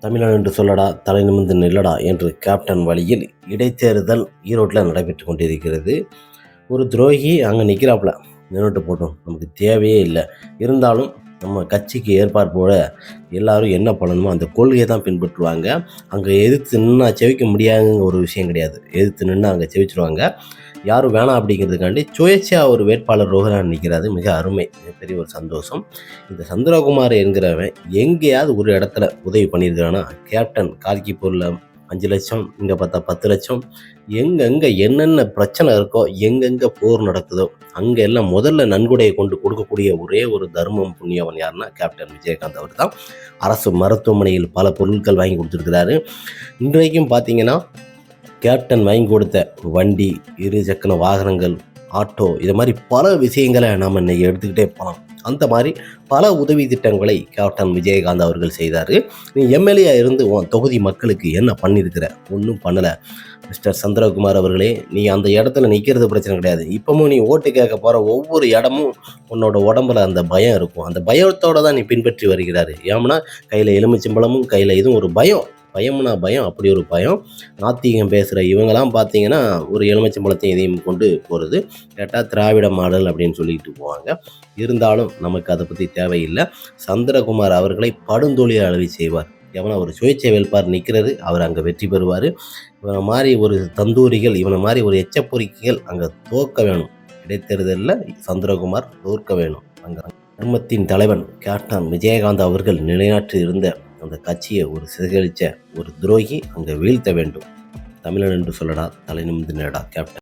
தமிழன் என்று சொல்லடா தலை நிமிர்ந்து நில்லடா என்று கேப்டன் வழியில் இடைத்தேர்தல் ஈரோட்டில் நடைபெற்று கொண்டிருக்கிறது. ஒரு துரோகி அங்கே நிற்கிறாப்புல, நின்றுட்டு போட்டோம், நமக்கு தேவையே இல்லை. இருந்தாலும் நம்ம கட்சிக்கு ஏற்பாற்போட எல்லாரும் என்ன பண்ணணுமோ அந்த கொள்கையை தான் பின்பற்றுவாங்க. அங்கே எதிர்த்து நின்னா செவிக்க முடியாதுங்கிற ஒரு விஷயம் கிடையாது. எதிர்த்து நின்று அங்கே செவிச்சிருவாங்க. யாரும் வேணாம் அப்படிங்கிறதுக்காண்டி சுயேட்சையாக ஒரு வேட்பாளர் ரோஹரான் நிற்கிறாரு. மிக அருமை, மிகப்பெரிய ஒரு சந்தோஷம். இந்த சந்திரகுமார் என்கிறவன் எங்கேயாவது ஒரு இடத்துல உதவி பண்ணியிருக்கிறான்னா, கேப்டன் கார்கிப்பூரில் 5 லட்சம், இங்கே பார்த்தா 10 லட்சம், எங்கெங்கே என்னென்ன பிரச்சனை இருக்கோ, எங்கெங்கே போர் நடக்குதோ அங்கே எல்லாம் முதல்ல நன்கொடையை கொண்டு கொடுக்கக்கூடிய ஒரே ஒரு தர்மம் புண்ணியவன் யாருன்னா கேப்டன் விஜயகாந்த் அவர் தான். அரசு மருத்துவமனையில் பல பொருட்கள் வாங்கி கொடுத்துருக்கிறாரு. இன்றைக்கும் பார்த்தீங்கன்னா கேப்டன் வாங்கி கொடுத்த வண்டி, இருசக்கர வாகனங்கள், ஆட்டோ, இது மாதிரி பல விஷயங்களை நாம் இன்றைக்கி எடுத்துக்கிட்டே போகலாம். அந்த மாதிரி பல உதவி திட்டங்களை கேப்டன் விஜயகாந்த் அவர்கள் செய்தார். நீ எம்எல்ஏ இருந்து உன் தொகுதி மக்களுக்கு என்ன பண்ணியிருக்கிற? ஒன்றும் பண்ணலை. மிஸ்டர் சந்திரகுமார் அவர்களே, நீ அந்த இடத்துல நிற்கிறது பிரச்சனை கிடையாது. இப்போவும் நீ ஓட்டு கேட்க போகிற ஒவ்வொரு இடமும் உன்னோட உடம்புல அந்த பயம் இருக்கும். அந்த பயத்தோடு தான் நீ பின்பற்றி வருகிறாரு. ஏன்னா கையில் எலுமிச்சம்பழமும் கையில் இதுவும் ஒரு பயம். பயம்னா பயம், அப்படி ஒரு பயம். நாத்திகம் பேசுகிற இவங்கெல்லாம் பார்த்தீங்கன்னா ஒரு எலுமிச்சம்பழத்தையும் இதையும் கொண்டு போகிறது. கேட்டால் திராவிட மாடல் அப்படின்னு சொல்லிட்டு போவாங்க. இருந்தாலும் நமக்கு அதை பற்றி தேவையில்லை. சந்திரகுமார் அவர்களை படுந்தோழி அளவி செய்வார். எவனை ஒரு சுயேட்சை வேட்பாளர் நிற்கிறது, அவர் அங்கே வெற்றி பெறுவார். இவனை மாதிரி ஒரு தந்தூரிகள், இவனை மாதிரி ஒரு எச்சப்பொறிக்கைகள் அங்கே தோற்க வேணும். இடைத்தேர்தலில் சந்திரகுமார் தோற்க வேணும். அங்கே தர்மத்தின் தலைவன் கேப்டன் விஜயகாந்த் அவர்கள் நிலைநாட்டி இருந்த அந்த கட்சியை ஒரு சிதறடித்த ஒரு துரோகி அங்கே வீழ்த்த வேண்டும். தமிழன் என்று சொல்லடா தலை நிமிர்ந்து நில்லடா கேப்டன்.